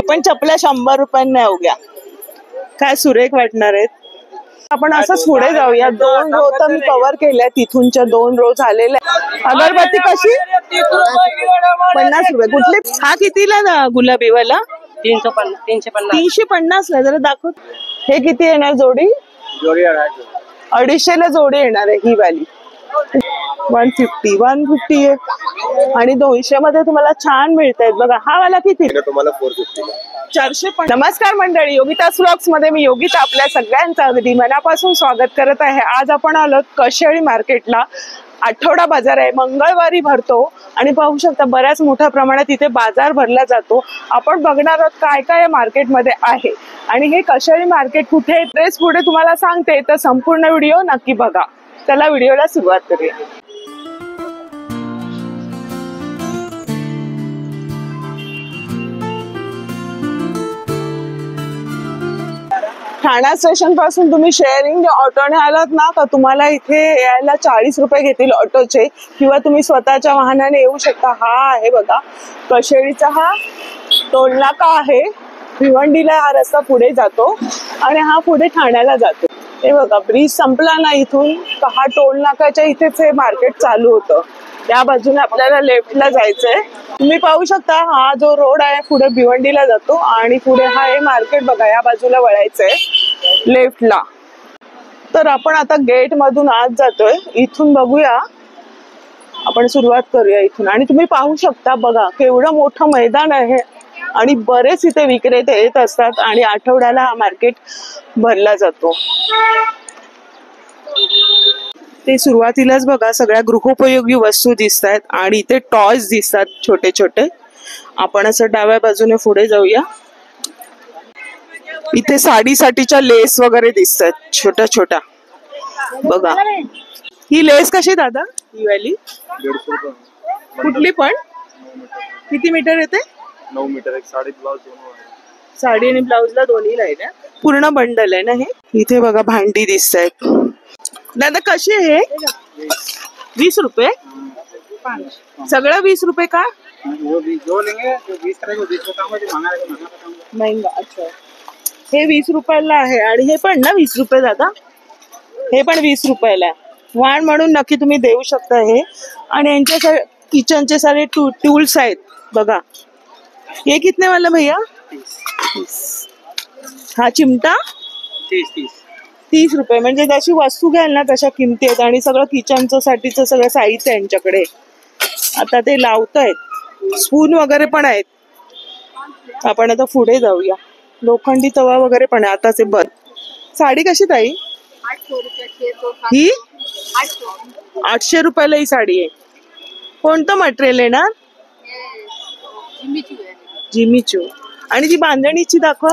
पण चपल्या 100 रुपयांना अवघ्या. काय सुरेख वाटणार आहेत. आपण असंच पुढे जाऊया. 2 रो तर मी कव्हर केल्या, तिथूनच्या 2 रो झालेल्या. अगरबत्ती कशी? 50 रुपये. कुठली? हा कितीला ना गुलाबी वाला? 350 ला. जरा दाखव. हे किती येणार जोडी? 250 ला जोडी येणार आहे ही वाली. 150 आहे आणि 200 मध्ये तुम्हाला छान मिळतायत बघा. हा वाला किती? तुम्हाला 450. नमस्कार मंडळी, योगितास व्लॉग्स मध्ये मी योगिता आपल्या सगळ्यांचं अगदी मनापासून स्वागत करत आहे. आज आपण आलो कशेळी मार्केटला. आठवडा बाजार आहे, मंगळवारी भरतो आणि पाहू शकता बऱ्याच मोठ्या प्रमाणात इथे बाजार भरला जातो. आपण बघणार आहोत काय काय मार्केटमध्ये आहे आणि हे कशेळी मार्केट कुठे. ड्रेस पुढे तुम्हाला सांगते, तर संपूर्ण व्हिडिओ नक्की बघा. चला व्हिडिओला सुरुवात करूया. ठाणा स्टेशन पासून तुम्ही शेअरिंग ऑटोने आलात ना, तर तुम्हाला इथे यायला 40 रुपये घेतील ऑटोचे, किंवा तुम्ही स्वतःच्या वाहनाने येऊ शकता. हा आहे बघा कशेळीचा हा टोल नाका आहे. भिवंडीला हा रस्ता पुढे जातो आणि हा पुढे ठाण्याला जातो. हे बघा ब्रिज संपला ना इथून, हा टोल नाकाच्या इथेच हे मार्केट चालू होतं. या बाजूने आपल्याला लेफ्टला जायचंय. तुम्ही पाहू शकता हा जो रोड आहे पुढे भिवंडीला जातो आणि पुढे हा हे मार्केट बघा, या बाजूला वळायचंय लेफ्टला. तर आपण आता गेट मधून आत जातोय. इथून बघूया, आपण सुरुवात करूया इथून. आणि तुम्ही पाहू शकता बघा केवढं मोठं मैदान आहे आणि बरेच इथे विक्रेते येत असतात आणि आठवड्याला हा मार्केट भरला जातो. ते सुरुवातीलाच बघा सगळ्या गृहोपयोगी वस्तू दिसत आहेत आणि इथे टॉयज दिसतात छोटे छोटे. आपण असं डाव्या बाजूने पुढे जाऊया. इथे साडीसाठीच्या लेस वगैरे दिसत आहेत छोट्या छोट्या बघा. ही लेस कशी दादा? ही वाली 150 रुपये. कुठली पण? किती मीटर येते? 9 मीटर. एक साडी ब्लाउज दोनों. साडी आणि ब्लाउजला दोन्ही आहे ना? पूर्ण बंडल आहे ना हे. इथे बघा भांडी दिसत आहेत. दादा कशी आहे? 20 रुपये. सगळं 20 रुपये का? जो लेंगे 20 का 20 का काम है, महंगा. अच्छा, हे 20 रुपयाला आहे आणि हे पण ना 20 रुपये दादा. हे पण 20 रुपयाला. वाण म्हणून नक्की तुम्ही देऊ शकता हे. आणि यांच्या किचनचे सारे टूल्स आहेत बघा. ये कितने वाला भैया? 30. हा चिमटा 30 रुपये. म्हणजे जशी वस्तू घ्याल ना तशा किमती आहेत. आणि सगळं किचनचं साठीचं सगळं साहित्य आहे यांच्याकडे. आता ते लावतायत. स्पून वगैरे पण आहेत. आपण आता पुढे जाऊया. लोखंडी तवा वगैरे पण आहे आताचे. बंद. साडी कशी ताई? 800 रुपये. ही 800 रुपयाला ही साडी आहे. कोणतं मटेरियल आहे ना? जिमीचू. आणि ती बांधणीची दाखवा.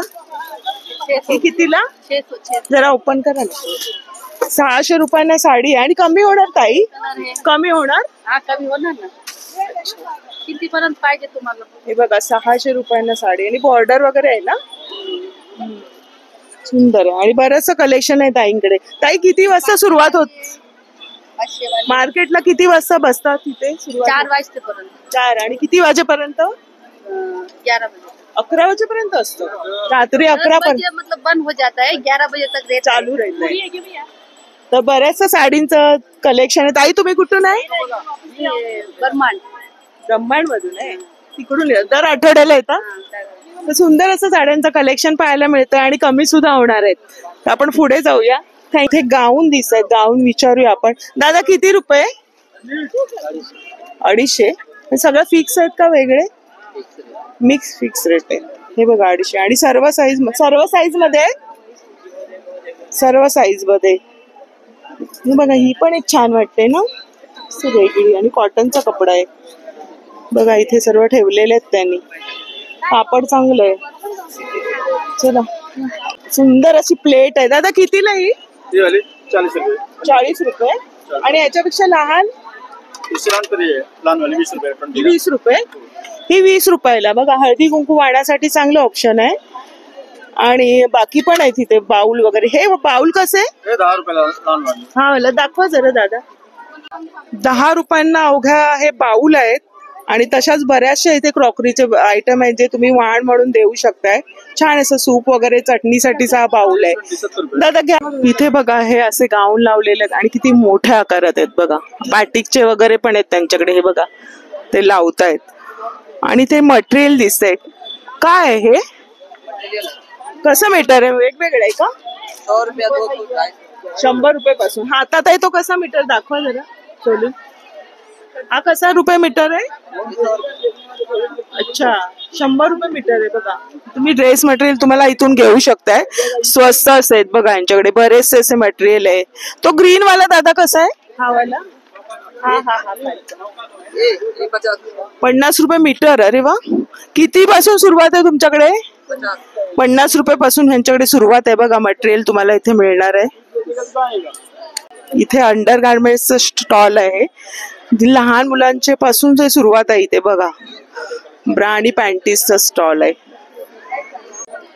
ही कितीला? 600. जरा ओपन करा ना. 600 रुपयांना साडी. आणि कमी होणार ताई? कमी होणार? हा कमी होणार ना. किती पर्यंत पाहिजे तुम्हाला? हे बघा 600 रुपयांना साडी आणि बॉर्डर वगैरे आहे ना. सुंदर आहे आणि बरंचसं कलेक्शन आहे ताईंकडे. ताई किती वाजता सुरुवात होत मार्केटला? किती वाजता बसतात तिथे? 4 वाजेपर्यंत. 4. आणि किती वाजेपर्यंत? 11 बजे. 11 वाजेपर्यंत असतो. रात्री 11 पर्यंत मतलब बंद हो जाता है. 11 बजे तक रेट चालू राहतंय. तर बऱ्याचसं साडींचं कलेक्शन आहे. ताई तुम्ही कुठून आहे? ब्रह्मांड मधून आहे. तिकडून दर आठवड्याला येतात. सुंदर असं साड्यांचं कलेक्शन पाहायला मिळतंय आणि कमी सुद्धा होणार आहेत. तर आपण पुढे जाऊया. इथे गाऊन दिसत आहेत. गाऊन विचारूया आपण. दादा किती रुपये? 250. हे सगळं फिक्स आहेत का वेगळे? मिक्स फिक्स रेट आहे. हे बघा 250. आणि सर्व साईज मध्ये सर्व साईज मध्ये बघा. ही पण एक छान वाटते ना, वेगळी. आणि कॉटनचा कपडा आहे बघा. इथे सर्व ठेवलेले आहेत त्यांनी. कापड चांगलं आहे. चला, सुंदर अशी प्लेट आहे. दादा कितीला ही? 40 रुपये. 40 रुपये. आणि याच्यापेक्षा लहान? 20 रुपये. ही 20 रुपयाला बघा. हळदी कुंकू वाढण्यासाठी चांगलं ऑप्शन आहे. आणि बाकी पण आहे तिथे बाउल वगैरे. हे बाउल कसे? 10 रुपयाला. हा मला दाखवा जरा दादा. 10 रुपयांना अवघ्या हे बाउल आहेत. आणि तशाच बऱ्याचशा इथे क्रॉकरीचे आयटम आहेत जे तुम्ही वाण म्हणून देऊ शकताय. छान असं सूप वगैरे चटणीसाठीचा हा बाउल आहे. दादा घ्या. इथे बघा हे असे गाऊन लावलेले आहेत आणि किती मोठ्या आकारात आहेत बघा. बॅटिकचे वगैरे पण आहेत त्यांच्याकडे. हे बघा ते लावतायत आणि ते मटेरियल दिसतंय. काय आहे हे? कसं मीटर आहे? वेगवेगळं आहे का? 100 रुपया 200 100 रुपये पासून. हातात आहे तो कसा मीटर दाखवा जरा सोलून. हा कसा रुपये मीटर आहे? अच्छा 100 रुपये मीटर आहे बघा. तुम्ही ड्रेस मटेरियल तुम्हाला इथून घेऊ शकताय. स्वस्त असेल बघा यांच्याकडे बरेचसे असे मटेरियल आहे. तो ग्रीन वाला दादा कसा आहे? हा वाला हा हा हा 50 रुपये मीटर. अरे वा. किती पासून सुरुवात आहे तुमच्याकडे? 50 रुपये पासून ह्यांच्याकडे सुरुवात आहे बघा. मटेरियल तुम्हाला इथे मिळणार आहे. इथे अंडर गार्मेंट्सचं स्टॉल आहे. लहान मुलांचे पासून जे सुरुवात आहे इथे बघा. ब्रा आणि पॅन्टीजचा स्टॉल आहे.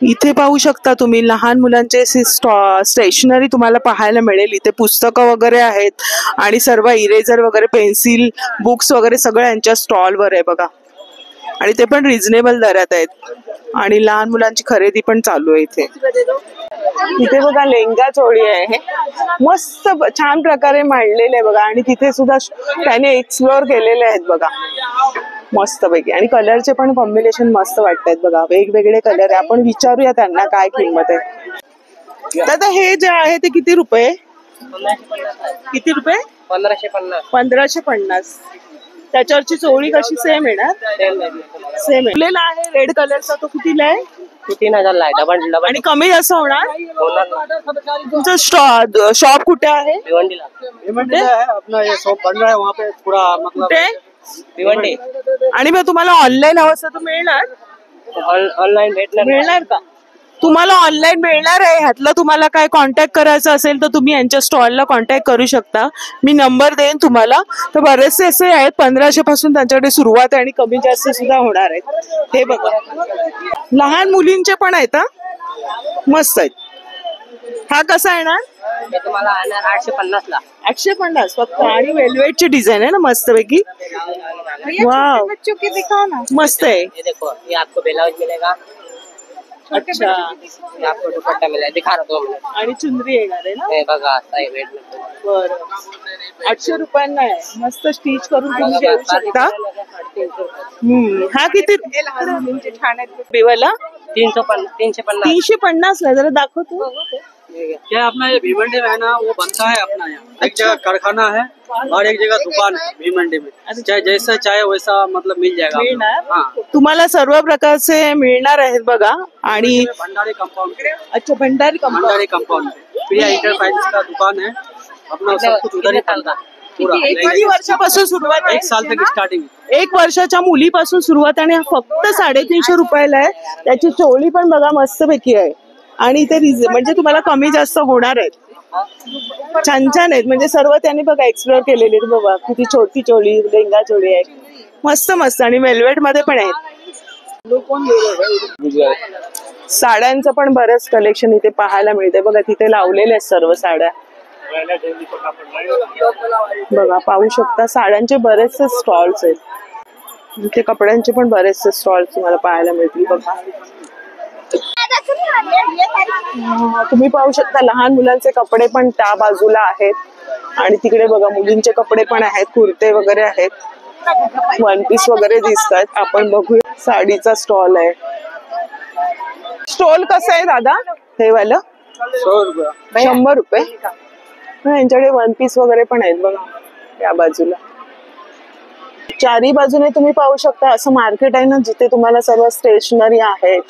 इथे पाहू शकता तुम्ही लहान मुलांचे स्टेशनरी तुम्हाला पाहायला मिळेल. इथे पुस्तकं वगैरे आहेत आणि सर्व इरेजर वगैरे पेन्सिल बुक्स वगैरे सगळं यांच्या स्टॉलवर आहे बघा. आणि ते पण रिझनेबल दरात आहेत आणि लहान मुलांची खरेदी पण चालू आहे इथे. इथे बघा लेंगा चोळी आहे. मस्त छान प्रकारे मांडलेले आहे बघा. आणि तिथे सुद्धा त्याने एक्सप्लोर केलेले आहेत बघा मस्त पैकी. आणि कलरचे पण कॉम्बिनेशन मस्त वाटतात बघा. वेगवेगळे कलर आहे. आपण विचारूया त्यांना काय किंमत आहे. दादा हे जे आहे ते किती रुपये? किती रुपये? 1550. त्याच्यावरची चोळी कशी सेम येणार? सेम आहे. रेड कलरचा तो कितीला आहे? 3000 ला आहे. डबल आणि कमी जास्त होणार? तुमचं शॉप कुठे आहे? भिवंडी है अपना, ये शॉप बन रहा है वहाँ पे पूरा मतलब कुठे? भिवंडी. आणि मग तुम्हाला ऑनलाईन हवं असं तर मिळणार? ऑनलाईन मिळणार का? तुम्हाला ऑनलाईन मिळणार आहे. ह्यातलं तुम्हाला काय कॉन्टॅक्ट करायचं असेल तर तुम्ही यांच्या स्टॉलला कॉन्टॅक्ट करू शकता. मी नंबर देईन तुम्हाला. तर बरेचसे असे आहेत 1500 पासून त्यांच्याकडे सुरुवात आहे आणि कमी जास्त सुद्धा होणार आहेत. हे बघा लहान मुलींचे पण आहेत हा. मस्त आहेत. हा कसा येणार? तुम्हाला 850 ला. 850 फक्त. आणि वेलवेटची डिझाईन आहे ना मस्त पैकी. वाव मस्त आहे. ये देखो, ये आपको ब्लाउज मिलेगा. अच्छा. ये आपको दुपट्टा मिलेगा. दिखा रहा हूँ 2 मिनट. आणि चुनरी येणार आहे ना? हे बघा आता हे वेट बरं 800 रुपयांना आहे. मस्त स्टिच करून तुम्ही घेऊ शकता. हा किती? बेवाला 350. 350 ला. जरा दाखवतो. क्या अपना ये भिवंडी में है ना, वो बनता है अपना यहाँ एक जगह कारखाना है और एक जगह दुकान है भिवंडी में. चाहे जैसा चाहे वैसा मतलब मिल जाएगा. मिळणार? हाँ. तुम्हाला सर्व प्रकारचे मिळणार आहेत बघा. आणि भंडारी कंपाउंड. अच्छा भंडारी भंडारी कंपाउंड प्रिया इंटरप्राइजेस का दुकान है अपना. सब कुछ उधर ही चलता पूरा. किती वर्षापासून सुरुवात आहे? 1 साल तक स्टार्टिंग. 1 वर्षाच्या मुलीपासून सुरुवात आणि फक्त 350 रुपयाला आहे. त्याची चोळी पण बघा मस्त पैकी आहे. आणि इथे म्हणजे तुम्हाला कमी जास्त होणार आहेत. छान छान आहेत. म्हणजे सर्व त्यांनी बघा एक्सप्लोर केलेले आहेत बघा. किती छोटी चोळी लेंगा चोळी आहे. मस्त मस्त. आणि वेल्वेट मध्ये पण आहेत. साड्यांचं पण बरंच कलेक्शन इथे पाहायला मिळते बघा. तिथे लावलेले आहेत सर्व साड्या बघा. पाहू शकता साड्यांचे बरेचसे स्टॉल्स आहेत. इथे कपड्यांचे पण बरेचसे स्टॉल्स तुम्हाला पाहायला मिळतील बघा. तुम्ही पाहू शकता लहान मुलांचे कपडे पण त्या बाजूला आहेत. आणि तिकडे बघा मुलींचे कपडे पण आहेत. कुर्ते वगैरे आहेत. वन पीस वगैरे दिसतात. आपण बघूया. साडीचा स्टॉल आहे. स्टॉल कसं आहे दादा हे वालं? 100 रुपया. 100 रुपये. यांच्याकडे वन पीस वगैरे पण आहेत बघा या बाजूला. चारी बाजूने तुम्ही पाहू शकता असं मार्केट आहे ना जिथे तुम्हाला सर्व स्टेशनरी आहेत.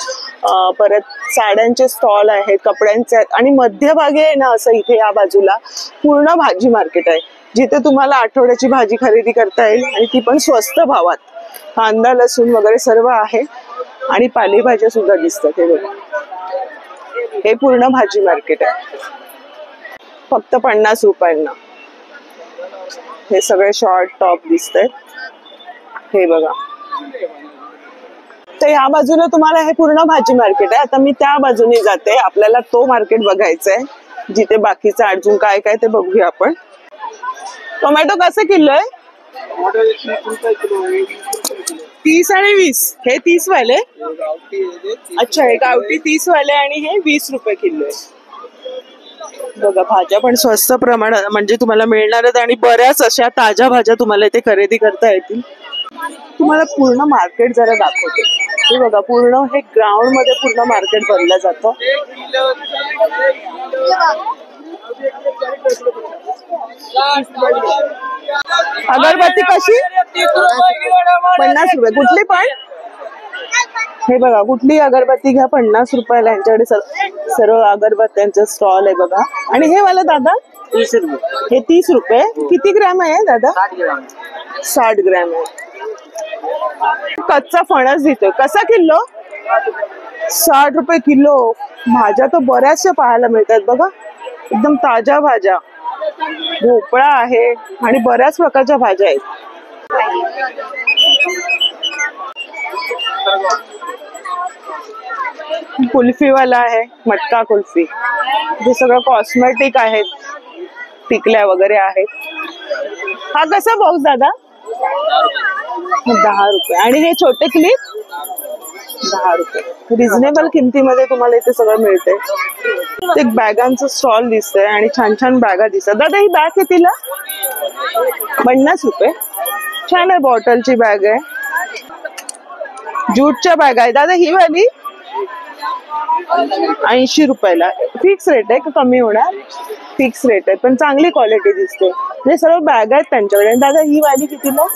परत साड्यांचे स्टॉल आहेत, कपड्यांचे आहेत. आणि मध्यभागी आहे ना असं इथे या बाजूला पूर्ण भाजी मार्केट आहे जिथे तुम्हाला आठवड्याची भाजी खरेदी करता येईल आणि ती पण स्वस्त भावात. कांदा लसूण वगैरे सर्व आहे आणि पालेभाज्या सुद्धा दिसतात. हे बघा हे पूर्ण भाजी मार्केट आहे. फक्त 50 रुपयांना हे सगळे शॉर्ट टॉप दिसत आहेत. हे बघा. तर या बाजूला तुम्हाला हे पूर्ण भाजी मार्केट आहे. आता मी त्या बाजूने जाते. आपल्याला तो मार्केट बघायचा आहे जिथे बाकीचं अजून काय काय ते बघूया आपण. टोमॅटो कसे किलो आहे? टमाटर 30 रुपये किलो है, 20 रुपये किलो. 30 आणि 20 हे 30 वाले. अच्छा हे गावठी 30 वाले आणि हे 20 रुपये किलो आहे. बघा भाज्या पण स्वस्त प्रमाणात म्हणजे तुम्हाला मिळणार आहेत आणि बऱ्याच अशा ताज्या भाज्या तुम्हाला इथे खरेदी करता येतील. तुम्हाला पूर्ण मार्केट जरा दाखवते. हे बघा पूर्ण हे ग्राउंड मध्ये पूर्ण मार्केट भरलं जातं. अगरबत्ती कशी? 50 रुपये. कुठली पण? हे बघा कुठली अगरबत्ती घ्या 50 रुपयाला. यांच्याकडे सर्व अगरबत्त्यांचा स्टॉल आहे बघा. आणि हे वाला दादा 30 रुपये. हे 30 रुपये. किती ग्रॅम आहे दादा? 60 ग्राम. 60 ग्रॅम आहे. कच्चा फणस देतोय. कसा किलो? 60 रुपये किलो. भाज्या तर बऱ्याचशा पाहायला मिळतात बघा. एकदम ताज्या भाज्या. भोपळा आहे आणि बऱ्याच प्रकारच्या भाज्या आहेत. कुल्फीवाला आहे मटका कुल्फी. हे सगळं कॉस्मेटिक आहेत. टिकल्या वगैरे आहेत. हा कसा बॉक्स दादा? 10 रुपये. आणि हे छोटे क्लिप 10 रुपये. रिझनेबल किमतीमध्ये तुम्हाला इथे सगळं मिळते. ते बॅगांचं स्टॉल दिसतंय आणि छान छान बॅगा दिसतात. दादा ही बॅग कितीला? 50 रुपये. छान आहे. बॉटलची बॅग आहे. ज्यूटच्या बॅग आहे. दादा ही वाली 80 रुपयाला. फिक्स रेट आहे का कमी होणार? फिक्स रेट आहे पण चांगली क्वालिटी दिसते. म्हणजे सर्व बॅग आहेत त्यांच्याकडे. दादा ही वाली कितीला?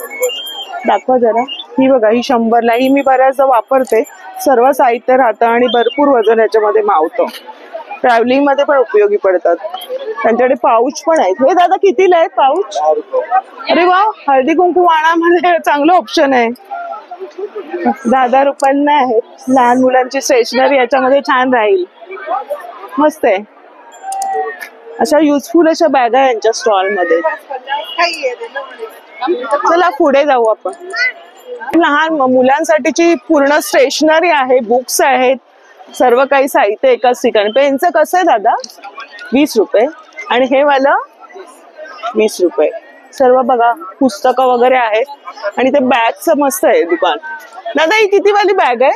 दाखवा जरा. ही बघा ही 100ला. ही मी बऱ्याचदा वापरते. सर्व साहित्य राहतं आणि भरपूर वजन याच्यामध्ये मावतं. ट्रॅव्हलिंग मध्ये पण उपयोगी पडतात. त्यांच्याकडे पाऊच पण आहेत. हे दादा कितीला आहेत पाऊच? अरे वा. हळदी कुंकू वाणामध्ये चांगलं ऑप्शन आहे. 10 रुपयांना आहेत. लहान मुलांची स्टेशनरी याच्यामध्ये छान राहील. मस्त आहे. अशा युजफुल अशा बॅगा आहे यांच्या स्टॉल मध्ये. चला पुढे जाऊ आपण. लहान मुलांसाठीची पूर्ण स्टेशनरी आहे. बुक्स आहेत. सर्व काही साहित्य एकाच ठिकाणी. पेनचं कसं आहे दादा? 20 रुपये. आणि हे वाला 20 रुपये. सर्व बघा पुस्तकं वगैरे आहेत. आणि ते बॅगचं मस्त आहे दुकान. दादा ही किती वाली बॅग आहे?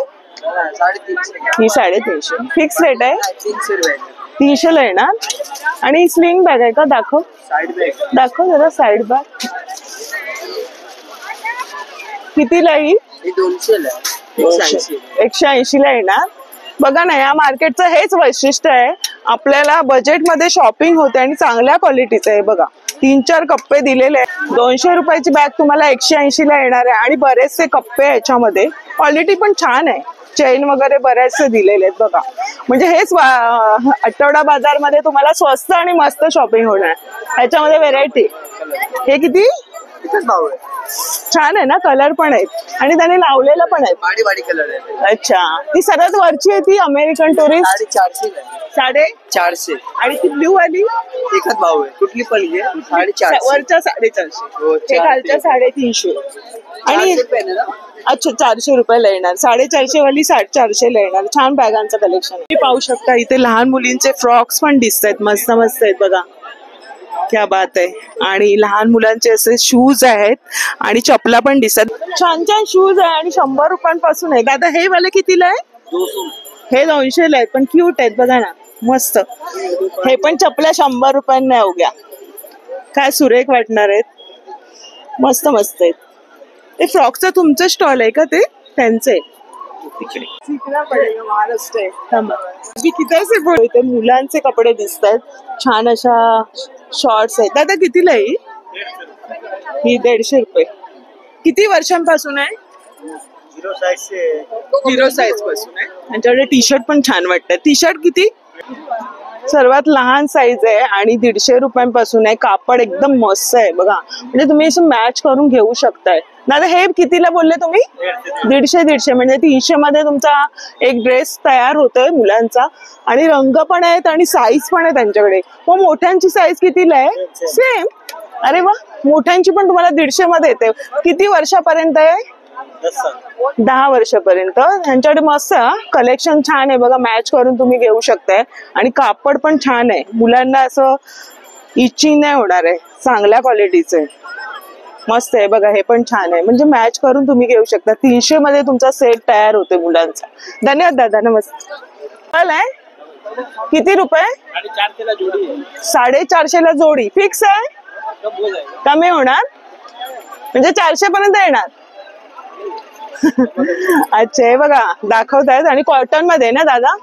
350. ही 350. फिक्स रेट आहे? 300 रुपये. 300ला येणार. आणि स्लिंग बॅग आहे का? दाखव. Side bag. दाखव जरा साईड बॅग. कितीला ही? 200ला. 180ला येणार. बघा ना या मार्केटचं हेच वैशिष्ट्य आहे. आपल्याला बजेटमध्ये शॉपिंग होते आणि चांगल्या क्वालिटीचं आहे. बघा 3-4 कप्पे दिलेले आहेत. 200 रुपयाची बॅग तुम्हाला 180ला येणार आहे. आणि बरेचसे कप्पे याच्यामध्ये. क्वालिटी पण छान आहे. चेन वगैरे बरेचसे दिलेले आहेत बघा. म्हणजे हेच आठवडा बाजारमध्ये तुम्हाला स्वस्त आणि मस्त शॉपिंग होणार. ह्याच्यामध्ये व्हेरायटी. हे किती? छान आहे ना. कलर पण आहेत आणि त्याने लावलेलं पण आहे. वाडी कलर आहे. अच्छा. ती सर्वात वरची आहे ती अमेरिकन टुरिस्ट. 450. आणि ती ब्ल्यू वाली एकच भाव आहे. कुठली पण घे. 450. वरच्या 450. हे खालच्या 350. आणि अच्छा 400 रुपयाला येणार. 450 वाली 450ला येणार. छान बॅगांचं कलेक्शन आहे. पाहू शकता इथे लहान मुलींचे फ्रॉक्स पण दिसत आहेत. मस्त मस्त आहेत बघा. क्या बात आहे. आणि लहान मुलांचे असे शूज आहेत आणि चपला पण दिसत. छान छान शूज आहे आणि 100 रुपयांपासून आहे. दादा हे वाले कितीला आहे? 200. हे 200ला आहेत पण क्यूट आहेत बघा ना. मस्त. हे पण चपल्या 100 रुपयांना अवघ्या. काय सुरेख वाटणार आहेत. मस्त मस्त आहेत. ते फ्रॉकचं तुमचं स्टॉल आहे का? ते त्यांचे महाराष्ट्र आहे. किती मुलांचे कपडे दिसत आहेत. छान अशा शॉर्ट्स आहेत. दादा कितीला आहे ही? 150 रुपये. किती वर्षांपासून आहे? 0 साईज पासून आहे. त्यांच्याकडे टी शर्ट पण छान वाटतात. टी शर्ट किती? सर्वात लहान साईज आहे आणि 150 रुपयांपासून आहे. कापड एकदम मस्त आहे बघा. म्हणजे तुम्ही असं मॅच करून घेऊ शकताय. दादा हे कितीला बोलले तुम्ही? 150 म्हणजे 300 मध्ये तुमचा एक ड्रेस तयार होतोय मुलांचा. आणि रंग पण आहेत आणि साईज पण आहे त्यांच्याकडे. मग मोठ्यांची साईज कितीला आहे? सेम. अरे वा. मोठ्यांची पण तुम्हाला 150 मध्ये येते. किती वर्षापर्यंत आहे? 10 वर्षापर्यंत. यांच्याकडे मस्त कलेक्शन छान आहे बघा. मॅच करून तुम्ही घेऊ शकताय. आणि कापड पण छान आहे. मुलांना असं इचिंग नाही होणार आहे. चांगल्या क्वालिटीचे. मस्त आहे बघा, हे पण छान आहे, म्हणजे मॅच करून तुम्ही घेऊ शकता. 300 मध्ये तुमचा सेट तयार होते मुलांचा. धन्यवाद दादा, नमस्ते. आहे किती रुपये? 450 ला जोडी. फिक्स आहे? कमी होणार म्हणजे 400 पर्यंत येणार. अच्छा, हे बघा दाखवतायत आणि कॉटन मध्ये ना दादा.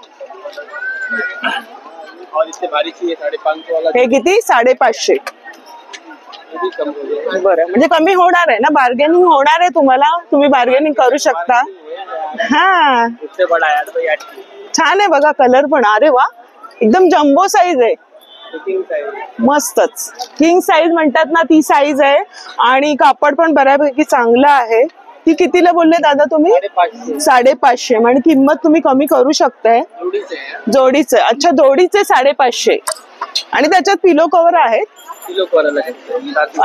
हे किती? 550. बरं, म्हणजे कमी होणार आहे ना, बार्गेनिंग होणार आहे तुम्हाला, तुम्ही बार्गेनिंग करू शकता. हा छान आहे बघा, कलर पण. अरे वा, एकदम जम्बो साईज आहे. मस्तच, किंग साईज म्हणतात ना ती साईज आहे. आणि कापड पण बऱ्यापैकी चांगलं आहे. ती कितीला बोलले दादा तुम्ही? 550. आणि किंमत तुम्ही कमी करू शकताय जोडीचे. अच्छा, जोडीचे 550. आणि त्याच्यात पिलो कवर आहेत,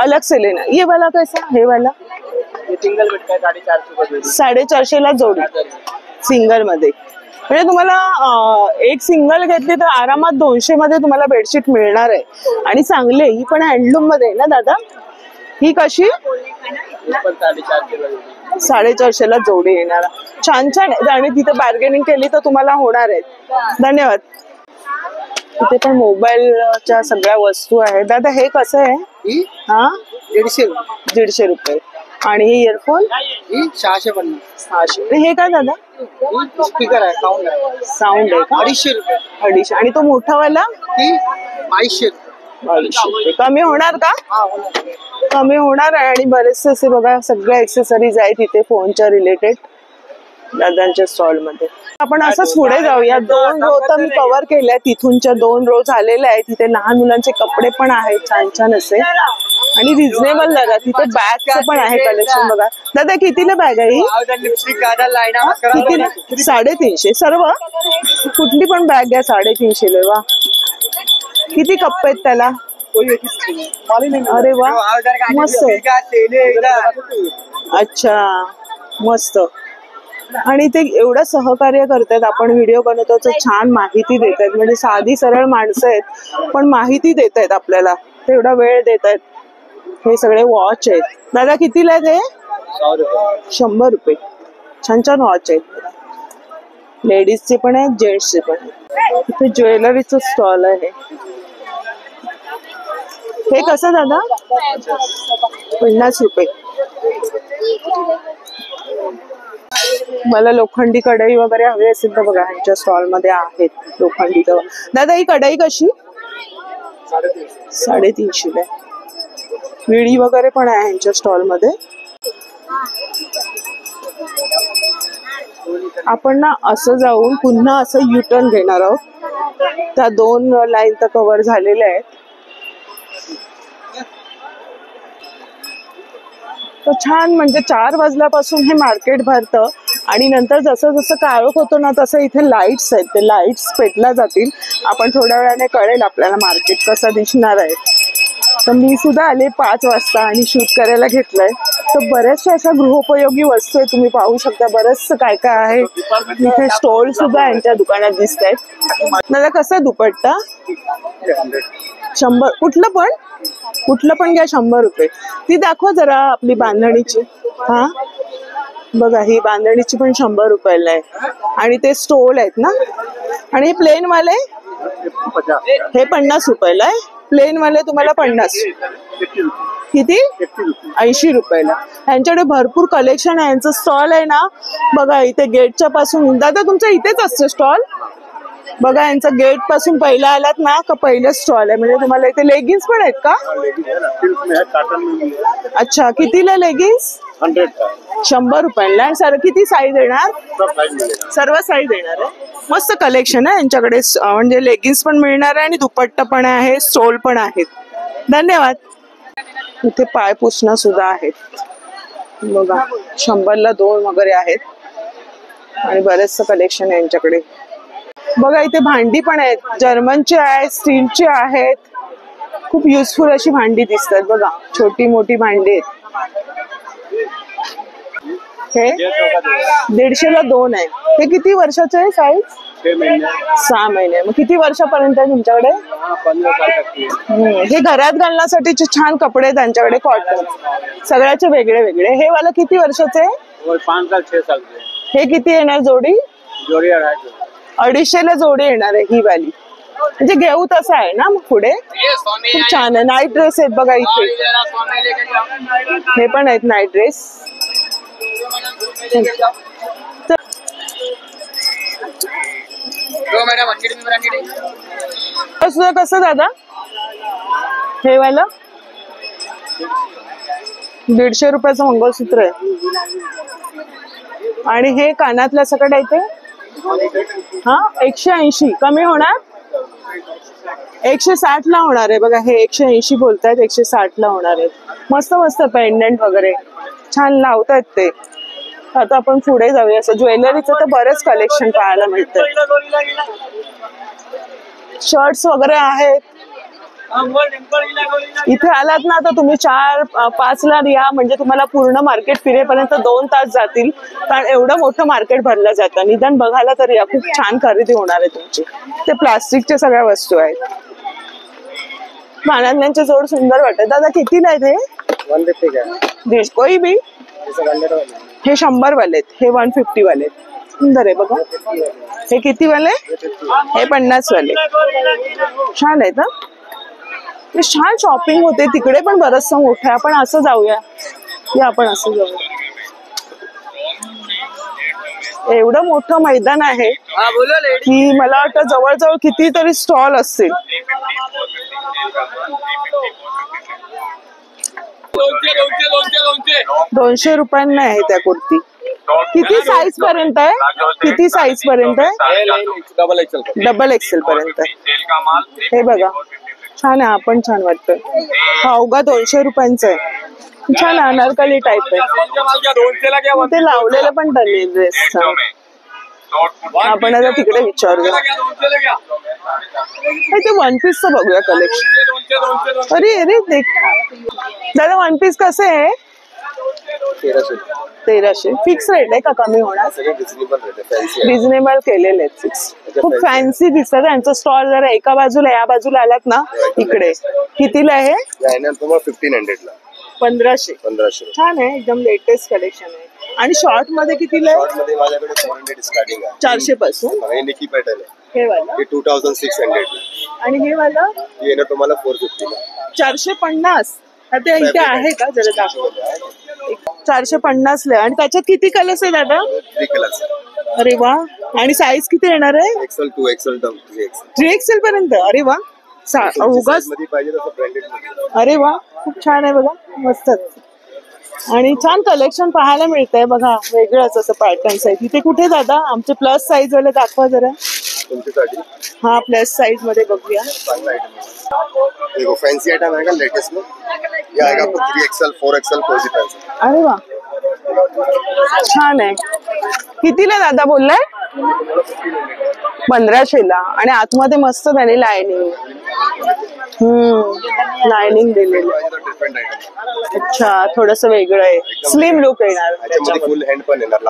अलग से लेना. ये वाला कैसा? हे वाला सिंगल बेड का 450 450 ला जोडी सिंगल मध्ये. म्हणजे तुम्हाला एक सिंगल घेतली तर आरामात 200 मध्ये तुम्हाला बेडशीट मिळणार आहे. आणि चांगले, ही पण हँडलूम मध्ये आहे ना दादा. ही कशी? 450 ला जोडी येणार. छान छान. आणि तिथे बार्गेनिंग केली तर तुम्हाला होणार आहे. धन्यवाद. तिथे पण मोबाईलच्या सगळ्या वस्तू आहेत. दादा हे कसं आहे? हा 150 रुपये. आणि हे इयरफोन 650. हे काय दादा? स्पीकर आहे, साऊंड आहे. साऊंड आहे का? 250 रुपये. 250. आणि तो मोठावाला 2200. कमी होणार का? कमी होणार आहे. आणि बरेचसे असे बघा सगळ्या एक्सेसरीज आहेत तिथे फोनच्या रिलेटेड दादांच्या स्टॉल मध्ये. आपण असंच पुढे जाऊया. 2 रो तर मी कव्हर केल्या, तिथूनच्या 2 रो झालेल्या आहेत. तिथे लहान मुलांचे कपडे पण आहेत छान छान असे आणि रिझनेबल दरात. तिथे बॅगचं पण आहे कलेक्शन. बघा दादा कितीला बॅग आहे ही? कितीला? 350. सर्व कुठली पण बॅग घ्या 350 ला. वा, किती कप्पे आहेत त्याला? अरे वा, मस्त आहे. अच्छा, मस्त. आणि ते एवढं सहकार्य करतात. आपण व्हिडिओ बनवतो तर छान माहिती देत आहेत. म्हणजे साधी सरळ माणसं आहेत पण माहिती देत आहेत आपल्याला, तेवढा वेळ देत आहेत. हे सगळे वॉच आहेत. दादा कितीला आहेत हे? 100 रुपये. छान छान वॉच आहेत. लेडीजचे पण आहेत, जेंट्सचे पण आहेत. इथे ज्वेलरीचं स्टॉल आहे. हे कसं दादा? 50 रुपये. मला लोखंडी कढई वगैरे हवी असेल तर बघा ह्यांच्या स्टॉल मध्ये आहेत लोखंडी. दादा ही कढई कशी? 350 ला. विडी वगैरे पण आहे ह्यांच्या स्टॉल मध्ये. आपण ना असं जाऊन पुन्हा असं युटर्न घेणार आहोत. त्या 2 लाईन तर कव्हर झालेल्या आहेत. तर छान, म्हणजे 4 वाजल्यापासून हे मार्केट भरतं. आणि नंतर जसं जसं काळोख होतो ना तसं इथे लाईट्स आहेत, ते लाईट्स पेटल्या जातील. आपण थोड्या वेळाने कळेल आपल्याला मार्केट कसं दिसणार आहे. तर मी सुद्धा आले 5 वाजता आणि शूट करायला घेतलंय. तर बऱ्याचशा अशा गृहोपयोगी वस्तू आहेत, तुम्ही पाहू शकता. बरंचसं काय काय आहे. इथे स्टॉल सुद्धा यांच्या दुकानात दिसत आहेत. दादा कसं दुपट्टा? 100. कुठलं पण घ्या 100 रुपये. ती दाखवा जरा आपली बांधणीची. हा बघा, ही बांधणीची पण 100 रुपयाला आहे. आणि ते स्टोल आहेत ना. आणि प्लेन वाले हे 50 रुपयाला आहे. प्लेन वाले तुम्हाला 50. किती? 80 रुपयाला. यांच्याकडे भरपूर कलेक्शन आहे. यांचं स्टॉल आहे ना बघा इथे गेटच्या पासून. दादा तुमचं इथेच असतं स्टॉल? बघा यांचं गेट पासून पहिला आलात ना का पहिलं स्टॉल आहे. म्हणजे तुम्हाला इथे लेगिन्स पण आहेत का? अच्छा, कितीला लेगिन्स? 100 रुपयाला. सर किती साईज येणार? सर्व साईज येणार आहे. मस्त कलेक्शन आहे यांच्याकडे. म्हणजे लेगिन्स पण मिळणार आहे आणि दुपट्टा पण आहे, स्टोल पण आहेत. धन्यवाद. इथे पाय पुसणं सुद्धा आहेत बघा. 100 ला 2 वगैरे आहेत. आणि बरेचसं कलेक्शन आहे यांच्याकडे. बघा इथे भांडी पण आहेत. जर्मनची आहेत, स्टीलची आहेत. खूप युजफुल अशी भांडी दिसतात बघा. छोटी मोठी भांडी आहेत. हे 150 ला 2 आहे. हे किती वर्षाचं आहे साईज? 6 महीने 6 महिने. मग किती वर्षापर्यंत आहे तुमच्याकडे? हाँ 15 साल तक की है. हे घरात घालण्यासाठीचे छान कपडे आहेत त्यांच्याकडे, कॉटन सगळ्याचे वेगळे वेगळे. हे वाला किती वर्षाचे आहे? और 5 साल 6 साल के. हे किती येणार जोडी? जोड़ी 250. 250ला जोडी येणार आहे ही वाली. म्हणजे घेऊ तसं आहे ना मग पुढे. खूप छान आहे. नाईट ड्रेस आहेत बघा इथे. हे पण आहेत नाईट ड्रेस. कसं दादा हे वाला? 150 रुपयाचं मंगळसूत्र आहे. आणि हे कानातलं सकट आहे ते हा 180. कमी होणार? 160 ला होणार आहे बघा. हे 180 बोलतायत, 160 ला होणार आहे. मस्त मस्त पेंडंट वगैरे छान लावतायत ते. आता आपण पुढे जाऊया. असं ज्वेलरीचं तर बरेच कलेक्शन पाहायला मिळतं. शर्ट्स वगैरे आहेत. इथे आलात ना तर तुम्ही 4-5 ला या म्हणजे तुम्हाला पूर्ण मार्केट फिरेपर्यंत 2 तास जातील. कारण एवढं मोठं मार्केट भरलं जातं. निदान बघायला तर या. खूप छान खरेदी होणार आहे तुमची. ते प्लास्टिकच्या सगळ्या वस्तू आहेत. कानातल्यांचे जोड सुंदर वाटत. दादा कितीला आहे ते? 150 का. कोई भी हे 100 वाले आहेत. हे 150 वाले आहेत. सुंदर आहे बघा. हे किती वाले? हे 50 वाले. छान आहेत ना. ते छान शॉपिंग होते तिकडे पण बरचसं मोठं आहे. आपण असं जाऊया. या आपण असं जाऊया. एवढं मोठं मैदान आहे की मला वाटतं जवळजवळ कितीतरी स्टॉल असतील. 200 रुपयांना आहे त्या कुर्ती. किती साईज पर्यंत आहे? किती साईज पर्यंत आहे? डबल एक्सेल पर्यंत. हे बघा छान आहे. आपण छान वाटतं. हा अवघा 200 रुपयांचा आहे. छान अनारकली टाईप आहे. ते लावलेलं पण त्यांनी ड्रेस. आपण आता तिकडे विचारूया. ते 1 पीसचं बघूया कलेक्शन. अरे अरे देख दादा 1 पीस कसे आहे? 1300. फिक्स रेट आहे का? कमी होणार? रिझनेबल केलेले आहेत फिक्स. खूप फॅन्सी दिसतात. यांचं स्टॉल जरा एका बाजूला या बाजूला आलात ना इकडे. कितीला आहे? 1500 ला. 1500. छान आहे. एकदम लेटेस्ट कलेक्शन आहे. आणि शॉर्ट मध्ये कितीला आहे? शॉर्ट मध्ये माझ्याकडे 400 स्टार्टिंग आहे. 400 पासून. हे निकी पॅटर्न आहे. हे वाला हे 2600. आणि हे वाला हे ना तुम्हाला 450 ला. 450. आता इथे आहे का जरा दाखव. 450 ला. आणि त्याच्यात किती कलर्स आहे दादा? 3 कलर्स. अरे वा. आणि साईज किती येणार आहे? एक्सेल 2 एक्सेल 3 3 एक्सेल पर्यंत. अरे वा. उगाच मध्ये पाहिजे तसं ब्रँडेड मध्ये. अरे वा खूप छान आहे बघा. मस्तच. आणि छान कलेक्शन पाहायला मिळतंय बघा. वेगळंच असं पॅटर्न्स आहे. तिथे कुठे दादा आमचे प्लस साईज वाले दाखवा जरा. तुमच्यासाठी हा प्लस साईज मध्ये बघूया. चांगला आयटम. देखो फैंसी आइटम आएगा लेटेस्ट में. ये आएगा आपको 3 एक्सेल 4 एक्सेल कोई भी फैंसी. अरे वा छान आहे. कितीला दादा बोललाय? 1500 ला. आणि आतमध्ये मस्त त्याने लायनिंग लायनिंग दिलेलं. Different item. अच्छा थोडस वेगळं आहे. स्लिम लुक येणार. त्याच्यामध्ये फुल हँड पण येणार.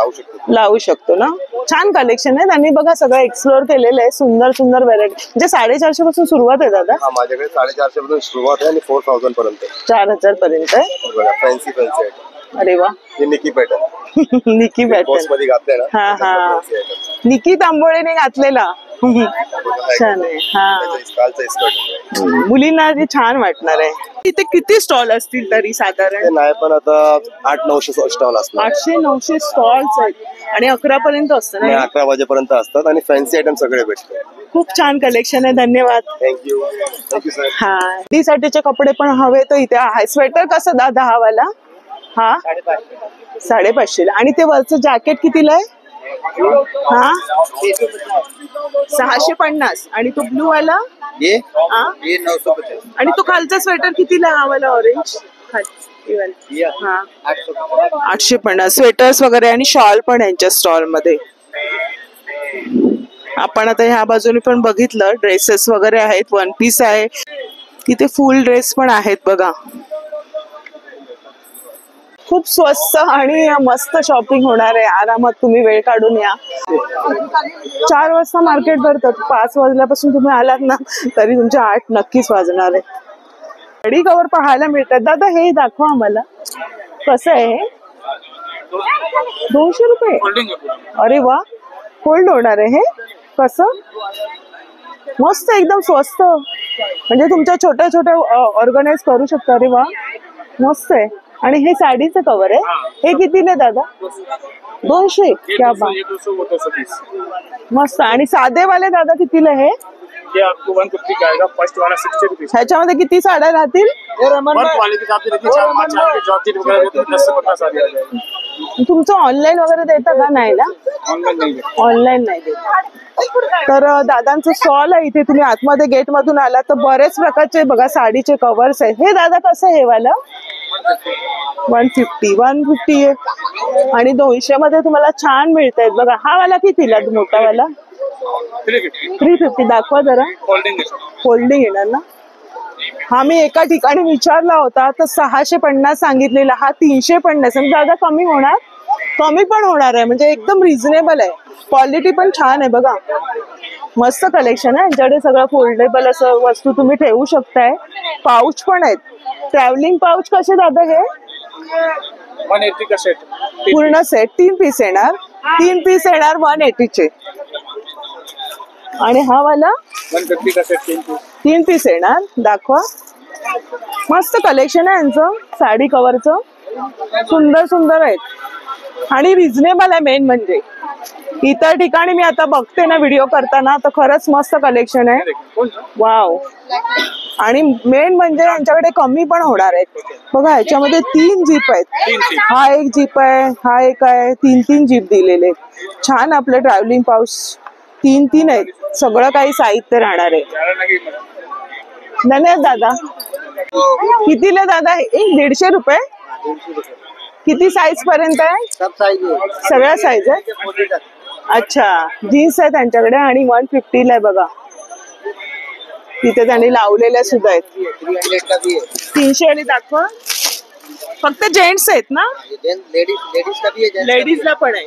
लावू शकतो ना. छान कलेक्शन आहे. त्यांनी बघा सगळं एक्सप्लोर केलेलं आहे. सुंदर सुंदर व्हरायटी. म्हणजे 450 पासून सुरुवात आहे दादा? हा माझ्याकडे 450 पासून सुरुवात आहे आणि 4000 पर्यंत. 4000 पर्यंत आहे. Fancy fancy item. अरे वा. हे निकी पॅटर्न. निकी पॅटर्न मध्ये घातले ना. हा हा. निकी तांबोळेने घातलेला. छान आहे. हा मुलींना ते छान वाटणार आहे. इथे किती स्टॉल असतील तरी साधारण? नाही पण आता 800-900 स्टॉल असतात. 800-900 स्टॉल्स आहेत. आणि 11 पर्यंत असतं ना? 11 वाजेपर्यंत असतात. आणि फॅन्सी आयटम सगळे भेटतात. खूप छान कलेक्शन आहे. धन्यवाद. Thank you sir. हा टी साठीचे कपडे पण हवे तर इथे आहे. स्वेटर कसं दादा हा वाला? हा 550. आणि ते वरचं जॅकेट कितीला आहे? हा 650. आणि तो ब्लू वाला? ये हा 950. आणि तो खालचा स्वेटर कितीला हा वाला ऑरेंज? हा 850. स्वेटर्स वगैरे आणि शॉल पण यांच्या स्टॉल मध्ये. आपण आता ह्या बाजूने पण बघितलं. ड्रेसेस वगैरे आहेत. 1 पीस आहे. तिथे फुल ड्रेस पण आहेत बघा. खूप स्वस्त आणि मस्त शॉपिंग होणार आहे. आरामात तुम्ही वेळ काढून या. 4 वाजता मार्केट भरतात. 5 वाजल्यापासून तुम्ही आलात ना तरी तुमचे 8 नक्कीच वाजणार आहे. साडी कवर पाहायला मिळतात. दादा हे दाखवा आम्हाला, कसं आहे हे? 200 रुपये. अरे वा, फोल्ड होणार आहे हे. कसं मस्त, एकदम स्वस्त. म्हणजे तुमच्या छोट्या छोट्या ऑर्गनाइज करू शकता. अरे वा, मस्त आहे. आणि हे साडीचं कवर आहे. हे कितीने दादा? 200. क्या बात, मस्त. आणि साधेवाले दादा कितीला हे? ये आपको 150 का आएगा, फर्स्ट वाला 60 रुपीज। ह्याच्यामध्ये किती साड्या राहतील? वर्क वाले के साथ रहती है, 4-5 के जॉर्जेट वगैरह रहते हैं, 10 से 15 साड़ी आ जाएगी। तुमचं ऑनलाईन वगैरे देता का? नाही ना, ऑनलाइन नहीं है। ऑनलाईन नाही देत. तर दादांचं स्टॉल आहे इथे. तुम्ही आतमध्ये गेट मधून आला तर बरेच प्रकारचे बघा साडीचे कव्हर्स आहे. हे दादा कसं आहे हे वाला? 150 आहे. आणि 200 मध्ये तुम्हाला छान मिळत आहेत बघा. हा वाला कितीला मोठा वाला? 350. दाखवा जरा. फोल्डिंग येणार ना. हा मी एका ठिकाणी विचारला होता तर 650 सांगितलेला. हा 350. म्हणजे दादा कमी होणार? कमी पण होणार आहे. म्हणजे एकदम रिझनेबल आहे. क्वालिटी पण छान आहे बघा. मस्त कलेक्शन आहे यांच्याकडे. सगळं फोल्डेबल असं वस्तू तुम्ही ठेवू शकताय. पाऊच पण आहेत. ट्रॅव्हलिंग पाऊच कसे दादा हे? 180 का सेट, पूर्ण सेट 3 पीस येणार. 3 पीस येणार 180 चे. आणि हा वाला 150 का सेट 3 पीस येणार. दाखवा. मस्त कलेक्शन आहे यांचं साडी कव्हरचं. सुंदर सुंदर आहेत आणि रिझनेबल आहे. मेन म्हणजे इतर ठिकाणी मी आता बघते ना व्हिडिओ करताना तर खरंच मस्त कलेक्शन आहे. वाव. आणि मेन म्हणजे यांच्याकडे कमी पण होणार आहेत बघा. ह्याच्यामध्ये 3 जीप आहेत. हा एक जीप आहे, हा एक आहे. 3 जीप दिलेले. छान. आपलं ट्रॅव्हलिंग पाऊच 3 आहेत. सगळं काही साहित्य राहणार आहे. धन्यवाद दादा. कितीला दादा? 150 रुपये. किती साईज पर्यंत आहे? सब साइज है, सगळ्या साईज आहे. अच्छा, जीन्स आहे त्यांच्याकडे. आणि 150 ला आहे बघा. तिथे त्यांनी लावलेल्या सुद्धा आहेत. 300 का भी है, 300 आणि दाखवा. फक्त जेंट्स आहेत ना? लेडीज का भी है, लेडीजला पण आहे.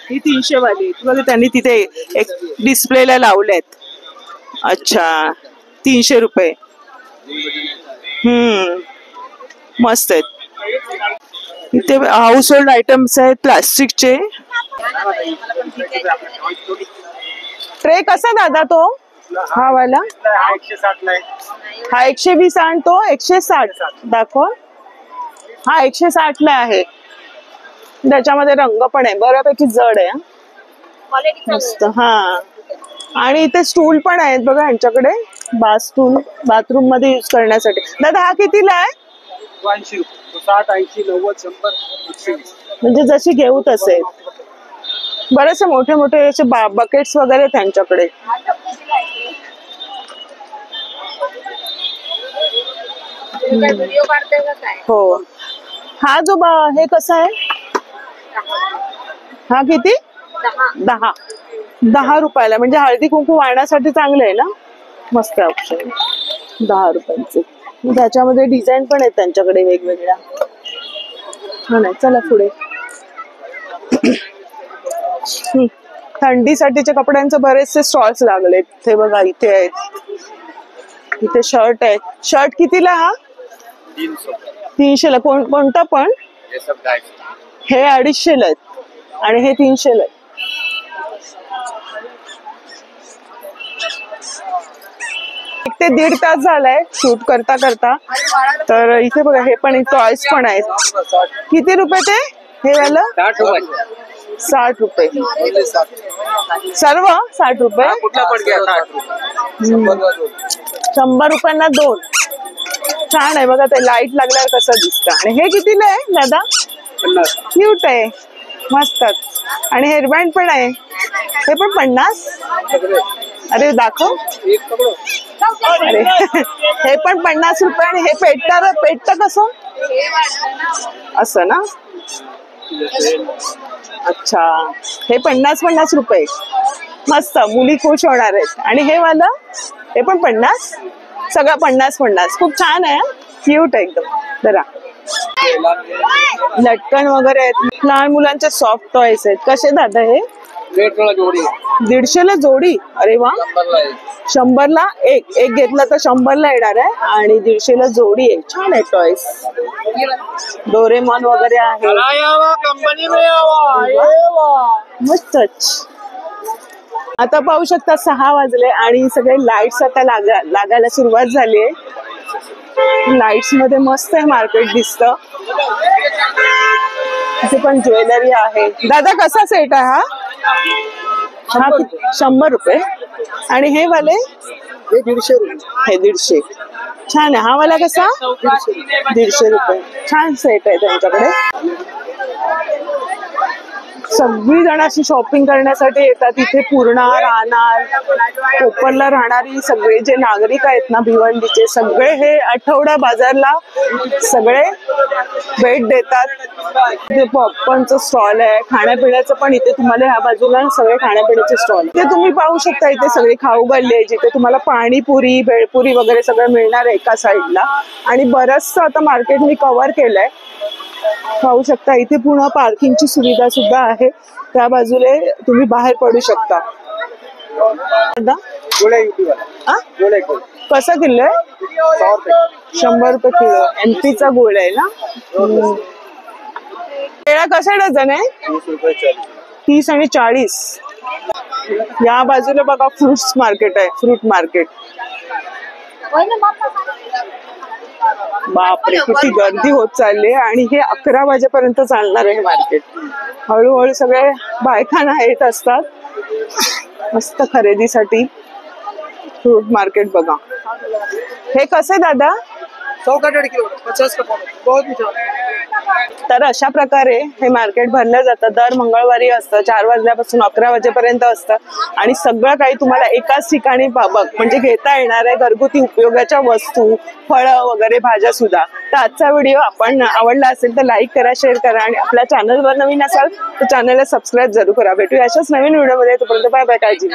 ही 300 वाली बघा. त्यांनी तिथे एक डिस्प्लेला लावले आहेत. अच्छा, 300 रुपये. मस्त आहेत. इथे हाऊस होल्ड आयटम्स आहेत प्लास्टिकचे. ट्रे कसा दादा तो? हा वाला 160 ला है। हा 120 आणि तो 160. दाखवा. हा 160 ला आहे. त्याच्यामध्ये रंग पण आहे. बऱ्यापैकी जड आहे. मस्त. हा. आणि इथे स्टूल पण आहेत बघा यांच्याकडे. स्टूल बाथरूम मध्ये युज करण्यासाठी. दादा हा कितीला आहे? 80 रुपये, 60, 80, 90, 100, 120. म्हणजे जशी घेऊ तसे. बरेचसे मोठे मोठे असे बकेट्स वगैरे त्यांच्याकडे. हो. हा जो हे कसा आहे? हा किती? 10 रुपयाला. म्हणजे हळदी कुंकू वाळण्यासाठी चांगलं आहे ना. मस्त ऑप्शन. 10 रुपयांचे. त्याच्यामध्ये डिझाईन पण आहेत त्यांच्याकडे वेगवेगळ्या. चला पुढे. थंडीसाठीच्या कपड्यांचे बरेचसे स्टॉल्स लागलेत. ते बघा इथे आहेत. इथे शर्ट आहेत. शर्ट कितीला हा? 300 ला. कोणता पण? हे 250 ला आहेत आणि हे 300 ला आहेत. एक ते 1.5 तास झालाय शूट करता करता. तर इथे बघा हे पण टॉयज पण आहेत. किती रुपये ते? हे वाला 60 रुपये. सर्व 60 रुपये. 100 रुपयांना 2. छान आहे बघा. ते लाईट लागल्यावर कसं दिसतं. आणि हे कितीला आहे दादा? 50. क्यूट आहे. मस्तच. आणि हेअरबँड पण आहे. हे पण 50. अरे दाखव. अरे हे पण 50 रुपये. आणि हे पेटतं कसं असं ना? अच्छा. हे 50 रुपये. मस्त. मुली खुश होणार आहेत. आणि हे वाला हे पण 50. सगळं 50. खूप छान आहे. क्यूट आहे एकदम. जरा लटकन वगैरे आहेत, लहान मुलांचे सॉफ्ट टॉयस आहेत. कसे दादा हे? 150 ला जोडी. अरे वा, 100 ला एक घेतला तर 100 ला येणार आहे आणि 150 ला जोडी आहे. छान आहे टॉयस. डोरेमॉन वगैरे आहे. मस्तच. आता पाहू शकता 6 वाजले आणि सगळे लाईट्स आता लागायला सुरुवात झाली आहे. लाईट्स मध्ये मस्त आहे मार्केट दिसतं. इथे पण ज्वेलरी आहे. दादा कसा सेट आहे हा? 100 रुपये. आणि हे वाले? हे 150 रुपये. हे 150. छान आहे. हा वाला कसा? 150 रुपये. छान सेट आहे त्यांच्याकडे. सगळी जण अशी शॉपिंग करण्यासाठी येतात इथे. पूर्णा, राहणार, कोपरला राहणारी सगळे जे नागरिक आहेत ना भिवंडीचे, सगळे हे आठवडा बाजारला सगळे भेट देतात. इथे पॉपकॉर्नचं स्टॉल आहे. खाण्यापिण्याचं पण इथे तुम्हाला ह्या बाजूला सगळे खाण्यापिण्याचे स्टॉल. ते तुम्ही पाहू शकता. इथे सगळी खाऊ गल्ली आहे जिथे तुम्हाला पाणीपुरी, भेळपुरी वगैरे सगळं मिळणार आहे एका साईडला. आणि बरंचसं आता मार्केट मी कव्हर केलंय. पाहू शकता इथे पूर्ण पार्किंगची सुविधा सुद्धा आहे. त्या बाजूला तुम्ही बाहेर पडू शकता. कसा किलो आहे? 100 रुपये किलो. MP चा गोळ आहे ना. केळा कसा डझन आहे? 30 आणि 40. या बाजूला बघा फ्रुट्स मार्केट आहे. Fruit market. बापरे, किती गर्दी होत चालली आहे. आणि हे 11 वाजेपर्यंत चालणार आहे मार्केट. हळूहळू सगळे बायकांना येत असतात मस्त खरेदीसाठी. फ्रूट मार्केट बघा. हे कसे दादा? 100 का 1.5 किलो, 50 का पाव. बहुत मीठा. तर अशा प्रकारे हे मार्केट भरलं जातं. दर मंगळवारी असतं. 4 वाजल्यापासून 11 वाजेपर्यंत असतं. आणि सगळं काही तुम्हाला एकाच ठिकाणी म्हणजे घेता येणार आहे. घरगुती उपयोगाच्या वस्तू, फळं वगैरे, भाज्या सुद्धा. तर आजचा व्हिडिओ आपण आवडला असेल तर लाईक करा, शेअर करा. आणि आपल्या चॅनलवर नवीन असाल तर चॅनलला सबस्क्राईब जरूर करा. भेटूया अशाच नवीन व्हिडिओमध्ये. तोपर्यंत बाय बाय. काळजी.